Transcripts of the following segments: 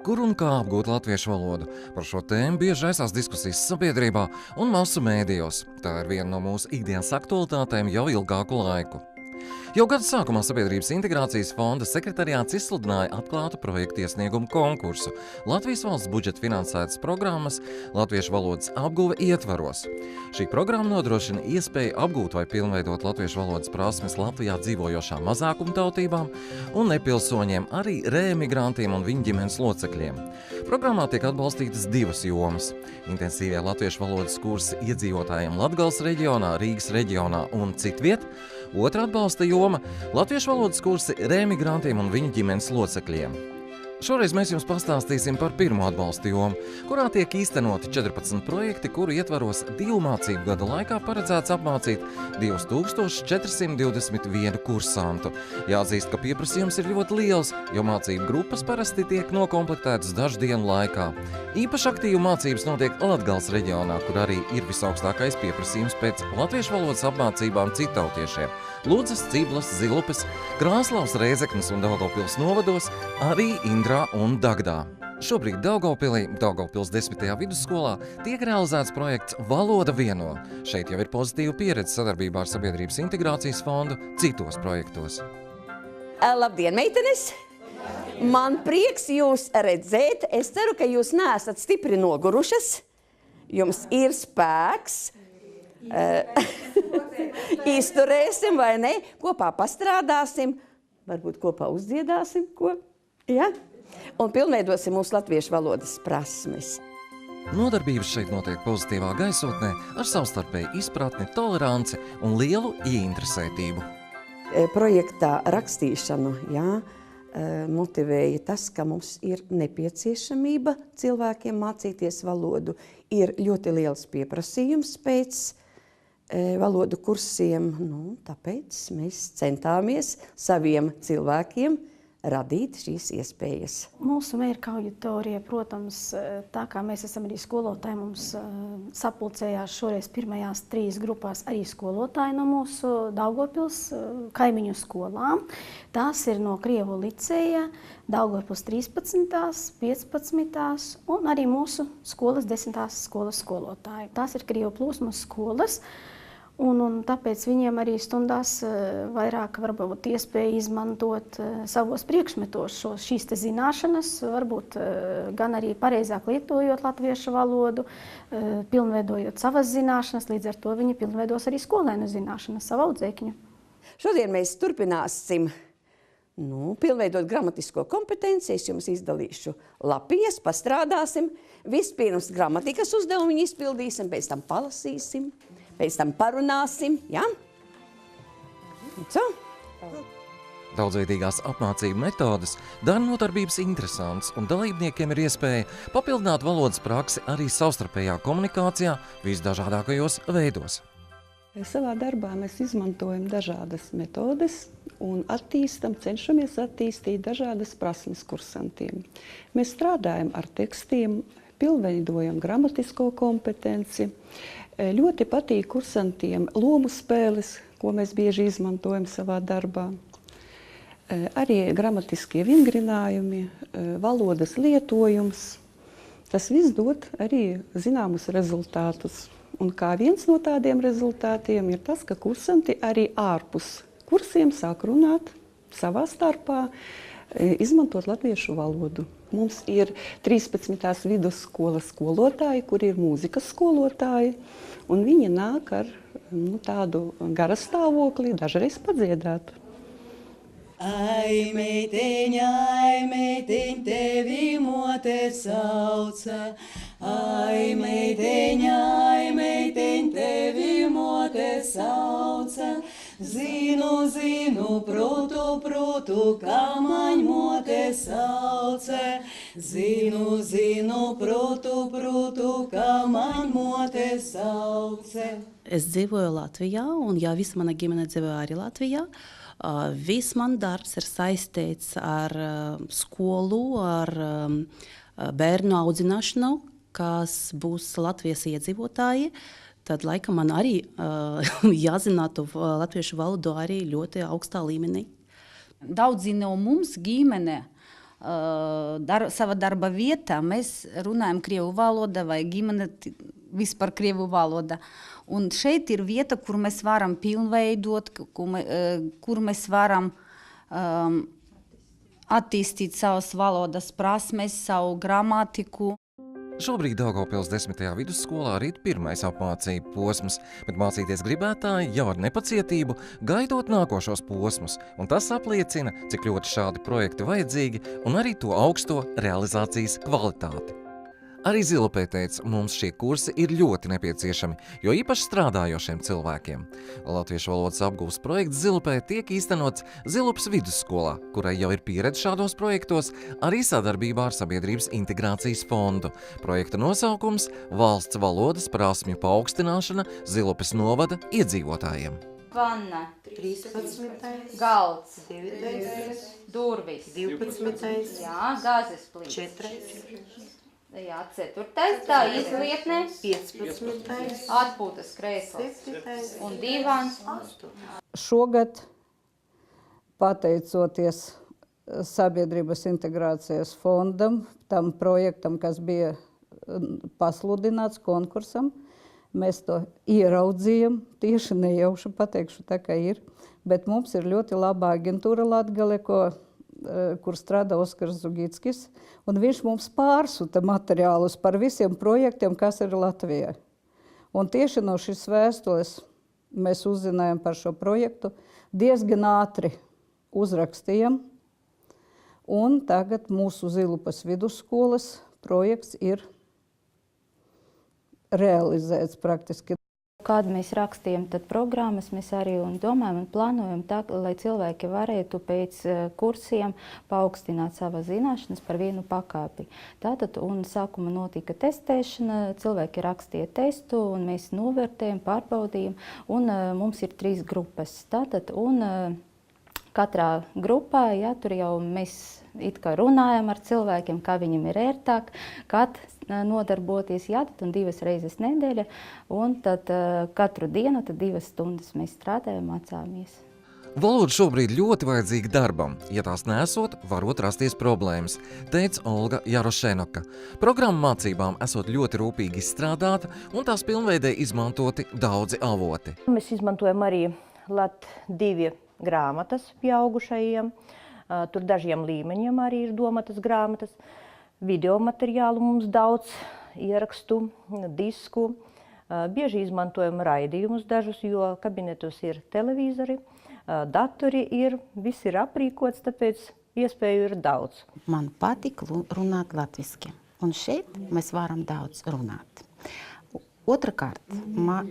Kur un kā apgūt latviešu valodu? Par šo tēmu bieži aizsās diskusijas sabiedrībā un masu mēdījos. Tā ir viena no mūsu ikdienas aktualitātēm jau ilgāku laiku. Jau gada sākumā Sabiedrības integrācijas fonda sekretariāts izsludināja atklātu projektu iesniegumu konkursu Latvijas valsts budžeta finansētas programmas latviešu valodas apguve ietvaros. Šī programma nodrošina iespēju apgūt vai pilnveidot latviešu valodas prasmes Latvijā dzīvojošām mazākumtautībām un nepilsoņiem, arī reemigrantiem un viņu ģimenes locekļiem. Programmā tiek atbalstītas divas jomas – intensīvie latviešu valodas kursi iedzīvotājiem Latgales reģionā, Rīgas reģionā un citviet. Otra atbalsta joma – latviešu valodas kursi reemigrantiem un viņu ģimenes locekļiem. Šoreiz mēs jums pastāstīsim par pirmo atbalsta jomu, kurā tiek īstenoti 14 projekti, kuru ietvaros 2 mācību gada laikā paredzēts apmācīt 2421 kursantu. Jāatzīst, ka pieprasījums ir ļoti liels, jo mācību grupas parasti tiek nokomplektētas dažu dienu laikā. Īpaši aktīvi mācības notiek Latgales reģionā, kur arī ir visaugstākais pieprasījums pēc latviešu valodas apmācībām citautiešiem. Ludzas, Ciblas, Zilupes, Krāslavas, Rēzeknes un Daugavpils novados, arī Indrā un Dagdā. Šobrīd Daugavpils 10. vidusskolā tiek realizēts projekts Valoda vieno. Šeit jau ir pozitīva pieredze sadarbībā ar Sabiedrības integrācijas fondu citos projektos. Labdien, meitenes! Man prieks jūs redzēt. Es ceru, ka jūs neesat stipri nogurušas. Jums ir spēks. Izturēsim vai ne? Kopā pastrādāsim. Varbūt kopā uzdziedāsim ko? Ja? Un pilnveidosim mūsu latviešu valodas prasmes. Nodarbības šeit notiek pozitīvā gaisotnē ar savstarpēju izpratni, toleranci un lielu ieinteresētību. Projektā rakstīšanu motivēja tas, ka mums ir nepieciešamība cilvēkiem mācīties valodu. Ir ļoti liels pieprasījums pēc valodu kursiem, tāpēc mēs centāmies saviem cilvēkiem radīt šīs iespējas. Mūsu mērķa auditorija, protams, tā kā mēs esam arī skolotāji, mums sapulcējās šoreiz pirmajās 3 grupās arī skolotāji no mūsu Daugavpils kaimiņu skolām. Tās ir no Krievu liceja, Daugavpils 13., 15. un arī mūsu skolas 10. skolas skolotāji. Tās ir Krievu plūsmas skolas. Un tāpēc viņiem arī stundās vairāk varbūt iespēja izmantot savos priekšmetos šīs te zināšanas, varbūt gan arī pareizāk lietojot latviešu valodu, pilnveidojot savas zināšanas, līdz ar to viņi pilnveidos arī skolēnu zināšanas, savu audzēkņu. Šodien mēs turpināsim pilnveidot gramatisko kompetenci. Es jums izdalīšu lapiņas, pastrādāsim. Vispirms gramatikas uzdevumu izpildīsim, pēc tam palasīsim. Pēc tam parunāsim, ja? Daudzveidīgās apmācību metodes dara nodarbības interesants, un dalībniekiem ir iespēja papildināt valodas praksi arī savstarpējā komunikācijā visdažādākajos veidos. Savā darbā mēs izmantojam dažādas metodes un cenšamies attīstīt dažādas prasmes kursantiem. Mēs strādājam ar tekstiem, pilnveidojam gramatisko kompetenci. Ļoti patīk kursantiem lomu spēles, ko mēs bieži izmantojam savā darbā. Arī gramatiskie vingrinājumi, valodas lietojums. Tas viss dod arī zināmus rezultātus. Un kā viens no tādiem rezultātiem ir tas, ka kursanti arī ārpus kursiem sāk runāt savā starpā, izmantot latviešu valodu. Mums ir 13. vidusskolas skolotāji, kuri ir mūzikas skolotāji, un viņi nāk ar tādu garastāvokli, dažreiz padziedāt. Ai, meiteņ, tevi mote sauca. Ai, meiteņ, tevi mote sauca. Zinu, protu, kā maņ mote sauca. Zinu, protu, kā maņ mote sauca. Es dzīvoju Latvijā, un visa mana ģimene dzīvoja arī Latvijā. Viss man darbs ir saistīts ar skolu, ar bērnu audzināšanu, kas būs Latvijas iedzīvotāji. Tad laikam man arī jāzinātu latviešu valodu arī ļoti augstā līmenī. Daudzi no mums ģimene sava darba vietā mēs runājam krievu valoda vai ģimene vispār krievu valoda. Un šeit ir vieta, kur mēs varam pilnveidot, kur mēs varam attīstīt savas valodas prasmes, savu gramatiku. Šobrīd Daugavpils 10. vidusskolā ir pirmais apmācību posms, bet mācīties gribētāji jau ar nepacietību gaidot nākošos posmus, un tas apliecina, cik ļoti šādi projekti vajadzīgi un arī to augsto realizācijas kvalitāti. Arī Zilupē teica, mums šie kursi ir ļoti nepieciešami, jo īpaši strādājošiem cilvēkiem. Latviešu valodas apgūves projekts Zilupē tiek īstenots Zilupas vidusskolā, kurai jau ir pieredze šādos projektos, arī sadarbībā ar Sabiedrības integrācijas fondu. Projekta nosaukums – Valsts valodas prasmju paaugstināšana Zilupes novada iedzīvotājiem. Vanna, 13. galds, 9. durvis, 12. jā, gāzes plīts, 4. jā, 4. tā izlietne, 15. atpūtas krēsls 7. un divans. Šogad, pateicoties Sabiedrības integrācijas fondam, tam projektam, kas bija pasludināts konkursam, mēs to ieraudzījām, tieši nejauši pateikšu, tā kā ir, bet mums ir ļoti laba aģentūra Latgale, kur strādā Oskars Zugitskis, un viņš mums pārsuta materiālus par visiem projektiem, kas ir Latvijā. Un tieši no šīs vēstules mēs uzzinājām par šo projektu, diezgan ātri uzrakstījām, un tagad mūsu Zilupas vidusskolas projekts ir realizēts praktiski. Kad mēs rakstījām programmas, mēs arī domājam un plānojam tā, lai cilvēki varētu pēc kursiem paaugstināt savas zināšanas par vienu pakāpi. Tātad, un sākumā notika testēšana, cilvēki rakstīja testu, un mēs novērtējam, pārbaudījām, un mums ir 3 grupas. Tātad, un katrā grupā, jā, tur jau mēs it kā runājam ar cilvēkiem, kā viņam ir ērtāk, kad nodarboties, jā, tad 2 reizes nedēļa, un tad katru dienu, tad 2 stundas mēs strādājam, mācāmies. Valoda šobrīd ļoti vajadzīga darbam. Ja tās nesot, varot rasties problēmas, teica Olga Jarošenoka. Programma mācībām esot ļoti rūpīgi izstrādāta un tās pilnveidē izmantoti daudzi avoti. Mēs izmantojam arī Lat2 grāmatas pieaugušajiem. Tur dažiem līmeņiem arī ir domātas grāmatas. Video materiālu mums daudz, ierakstu, disku. Bieži izmantojam raidījumus dažus, jo kabinetos ir televizori, datori ir, viss ir aprīkots, tāpēc iespēju ir daudz. Man patīk runāt latviski, un šeit mēs varam daudz runāt. Otrakārt,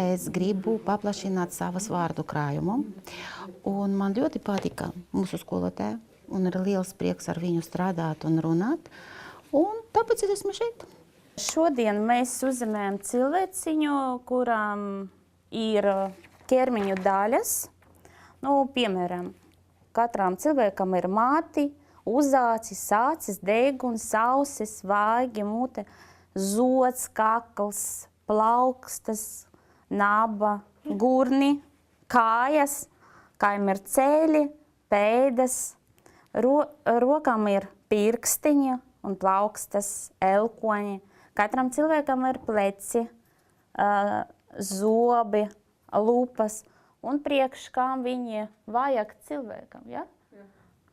es gribu paplašināt savas vārdu krājumu, un man ļoti patika mūsu skolotāja, un ir liels prieks ar viņu strādāt un runāt, un tāpēc es esmu šeit. Šodien mēs uzzīmējam cilvēciņu, kuram ir ķermeņu daļas. Piemēram, katram cilvēkam ir māti, uzācis, acis, deguns, ausis, vaigi, mute, zods, kakls, plaukstas, naba, gurni, kājas, kājām ir ceļi, pēdas, rokām ir pirkstiņi un plaukstas, elkoņi. Katram cilvēkam ir pleci, zobi, lupas un priekškām viņi vajag cilvēkam, ja?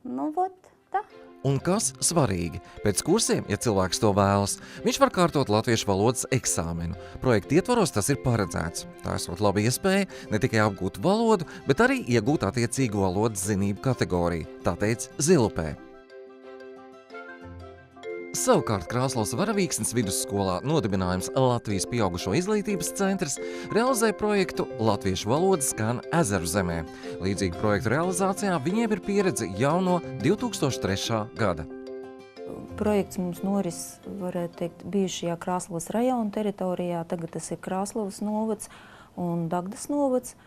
Vot tā. Un kas svarīgi? Pēc kursiem, ja cilvēks to vēlas, viņš var kārtot latviešu valodas eksāmenu. Projekta ietvaros tas ir paredzēts. Tā esot laba iespēja ne tikai apgūt valodu, bet arī iegūt attiecīgo valodas zinību kategoriju, tā teica Zilupē. Savukārt Krāslavas Varavīksnes vidusskolā nodibinājums Latvijas pieaugušo izglītības centrs realizē projektu Latviešu valoda skan ezeru zemē. Līdzīgu projektu realizācijā viņiem ir pieredze jau no 2003. gada. Projekts mums noris, varētu teikt, bijušajā Krāslavas rajona teritorijā, tagad tas ir Krāslavas novads un Dagdas novads.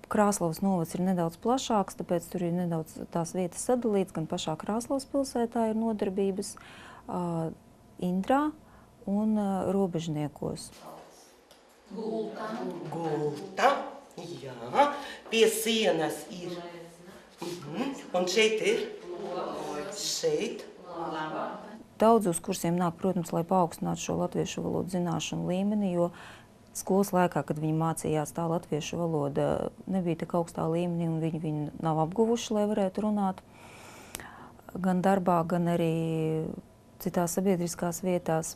Krāslavas novads ir nedaudz plašāks, tāpēc tur ir nedaudz tās vietas sadalīts, gan pašā Krāslavas pilsētā ir nodarbības, Indrā un Robežniekos. Gulta, jā, pie sienas ir. Un šeit ir šeit. Daudz uz kursiem nāk, protams, lai paaugstinātu šo latviešu valodu zināšanu līmeni, jo skolas laikā, kad viņi mācījās, tā latviešu valoda nebija tik augstā līmenī, un viņi nav apguvuši, lai varētu runāt gan darbā, gan arī citās sabiedriskās vietās.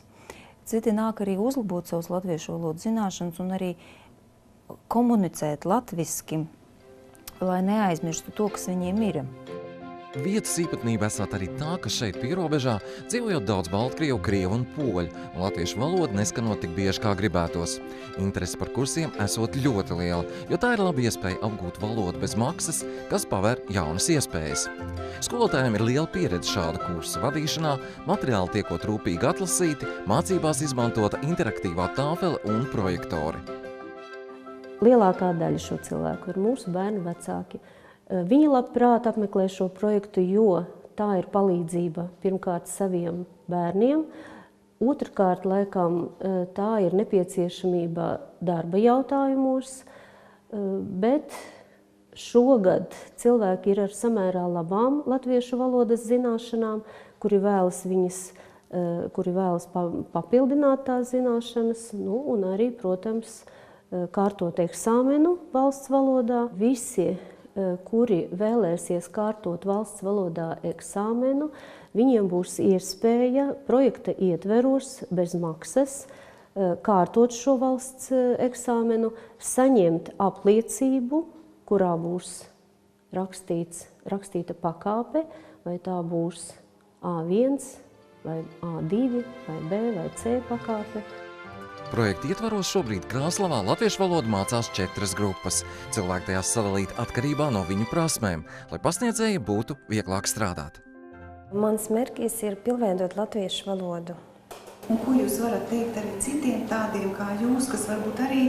Citi nāk arī uzlabot savus latviešu valodu zināšanas un arī komunicēt latviski, lai neaizmirstu to, kas viņiem ir. Vietas īpatnība esot arī tā, ka šeit pierobežā dzīvojot daudz baltkrievu, krievu un poļu, un latviešu valoda neskanot tik bieži, kā gribētos. Interese par kursiem esot ļoti liela, jo tā ir laba iespēja apgūt valodu bez maksas, kas paver jaunas iespējas. Skolotājiem ir liela pieredze šāda kursa vadīšanā, materiāli tiekot rūpīgi atlasīti, mācībās izmantota interaktīvā tāfele un projektori. Lielākā daļa šo cilvēku ir mūsu bērnu vecāki. Viņi labprāt apmeklē šo projektu, jo tā ir palīdzība pirmkārt saviem bērniem, otrkārt laikam tā ir nepieciešamība darba jautājumos, bet šogad cilvēki ir ar samērā labām latviešu valodas zināšanām, kuri vēlas papildināt tās zināšanas, un arī, protams, kārtot eksāmenu valsts valodā. Visi, kuri vēlēsies kārtot valsts valodā eksāmenu, viņiem būs iespēja projekta ietveros bez maksas kārtot šo valsts eksāmenu, saņemt apliecību, kurā būs rakstīta pakāpe, vai tā būs A1, vai A2, vai B, vai C pakāpe. Projekta ietvaros šobrīd Krāslavā latviešu valodu mācās 4 grupas. Cilvēki tajās sadalīti atkarībā no viņu prasmēm, lai pasniedzēji būtu vieglāk strādāt. Mans mērķis ir pilnveidot latviešu valodu. Un ko jūs varat teikt arī citiem tādiem kā jūs, kas varbūt arī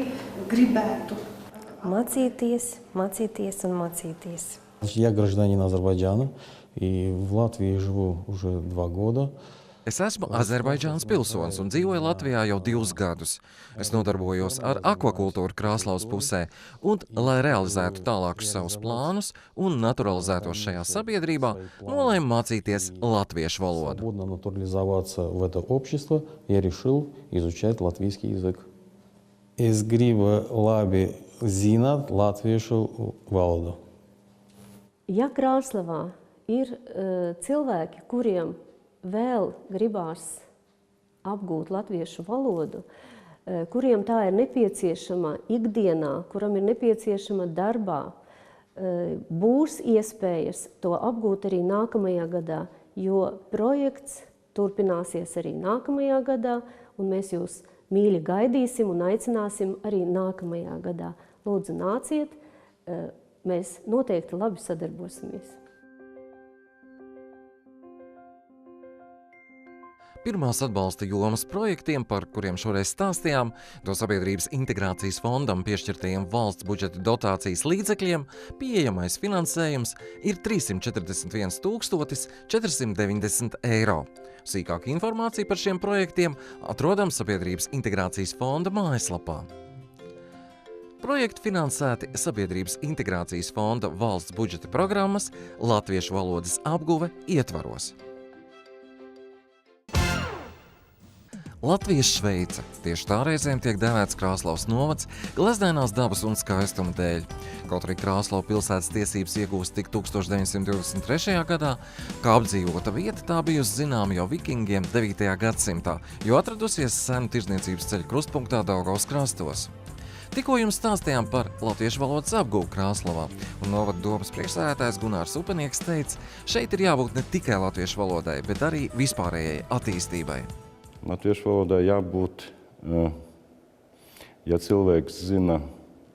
gribētu? Mācīties, mācīties un mācīties. Я гражданин Азербайджана, и в Латвии живу уже 2 года. Es esmu Azerbaidžānas pilsonis un dzīvoju Latvijā jau 2 gadus. Es nodarbojos ar akvakultūru Krāslavas pusē un, lai realizētu tālākus savus plānus un naturalizētos šajā sabiedrībā, nolēmu mācīties latviešu valodu. Свободно натурализоваться в это общество, я решил изучать латвийский язык. Es gribu labi zināt latviešu valodu. Ja Krāslavā ir cilvēki, kuriem vēl gribās apgūt latviešu valodu, kuriem tā ir nepieciešama ikdienā, kuram ir nepieciešama darbā, būs iespējas to apgūt arī nākamajā gadā, jo projekts turpināsies arī nākamajā gadā, un mēs jūs mīļi gaidīsim un aicināsim arī nākamajā gadā. Lūdzu, nāciet, mēs noteikti labi sadarbosimies. Pirmās atbalsta jomas projektiem, par kuriem šoreiz stāstījām, no Sabiedrības integrācijas fondam piešķirtajiem valsts budžeta dotācijas līdzekļiem, pieejamais finansējums ir 341 490 eiro. Sīkāka informācija par šiem projektiem atrodam Sabiedrības integrācijas fonda mājaslapā. Projekti finansēti Sabiedrības integrācijas fonda valsts budžeta programmas Latviešu valodas apguve ietvaros. Latvijas Šveice. Tieši tā reizēm tiek dēvēts Krāslavas novads glezdainās dabas un skaistuma dēļ. Kaut arī Krāslava pilsētas tiesības iegūst tik 1923. gadā, kā apdzīvota vieta tā bijusi zināma jau vikingiem 9. gadsimtā, jo atradusies senu tirdzniecības ceļa krustpunktā Daugavas krastos. Tikko jums stāstījām par latviešu valodas apgūvu Krāslavā, un novada domas priekšsēdētājs Gunārs Upenieks teica, šeit ir jābūt ne tikai latviešu valodai, bet arī vispārējai attīstībai. Latviešu valodā jābūt, ja cilvēks zina,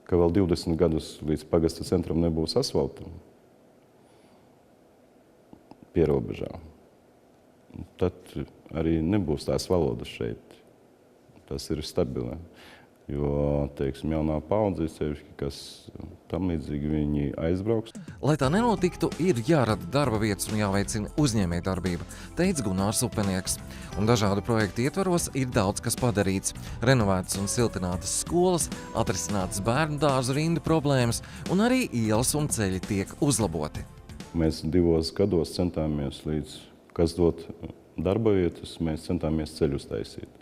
ka vēl 20 gadus līdz pagasta centram nebūs asfalta pierobežā, tad arī nebūs tās valodas šeit. Tas ir stabili. Jo, teiksim, jaunā paudze, kas tam līdzīgi viņi aizbrauks. Lai tā nenotiktu, ir jārada darba vietas un jāveicina uzņēmējdarbība, teica Gunārs Upenieks. Un dažādu projektu ietvaros ir daudz kas padarīts. Renovētas un siltinātas skolas, atrisinātas bērnu dārzu rindu problēmas un arī ielas un ceļi tiek uzlaboti. Mēs 2 gados centāmies līdz kas dot darba vietas, mēs centāmies ceļus taisīt.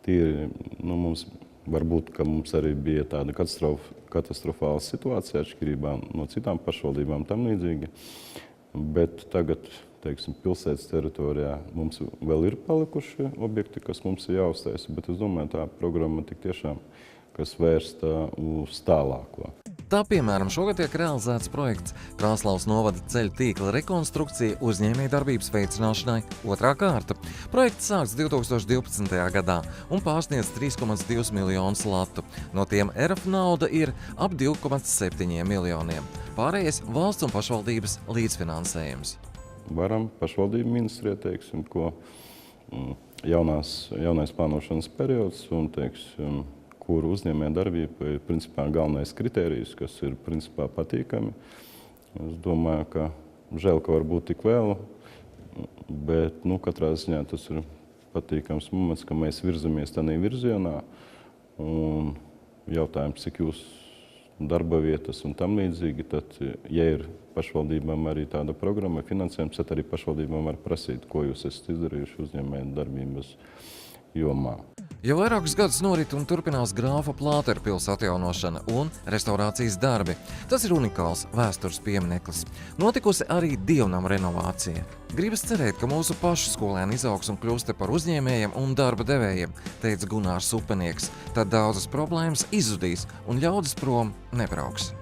Tīri, mums varbūt, ka mums arī bija tāda katastrofāla situācija atšķirībā no citām pašvaldībām tam līdzīgi, bet tagad, teiksim, pilsētas teritorijā mums vēl ir palikuši objekti, kas mums ir jāuztaisa, bet es domāju, tā programma tik tiešām, kas vērsta uz tālāko. Tā, piemēram, šogad tiek realizēts projekts Krāslavas novada ceļu tīkla rekonstrukcija uzņēmējdarbības veicināšanai 2. kārta. Projekts sāks 2012. gadā un pārsniedz 3,2 miljonus latu. No tiem RF nauda ir ap 2,7 miljoniem. Pārējais valsts un pašvaldības līdzfinansējums. Varam pašvaldību ministrijā, teiksim, ko jaunais plānošanas periods un, teiksim, kur uzņēmēja darbība ir principā galvenais kritērijs, kas ir principā patīkami. Es domāju, ka žēl, ka var būt tik vēl, bet katrā ziņā tas ir patīkams moments, ka mēs virzamies tādā virzienā. Un jautājums, cik jūs darba vietas un tam līdzīgi, tad, ja ir pašvaldībām arī tāda programma, finansējums, tad arī pašvaldībām var prasīt, ko jūs esat izdarījuši uzņēmēju darbības jomā. Jau vairākus gadus norit un turpinās Grāfa Plātera pils atjaunošana un restaurācijas darbi. Tas ir unikāls vēstures piemineklis. Notikusi arī dievnama renovācija. Gribas cerēt, ka mūsu pašu skolēni izaugs un kļūst par uzņēmējiem un darba devējiem, teica Gunārs Upenieks. Tad daudzas problēmas izzudīs un ļaudis prom nebrauks.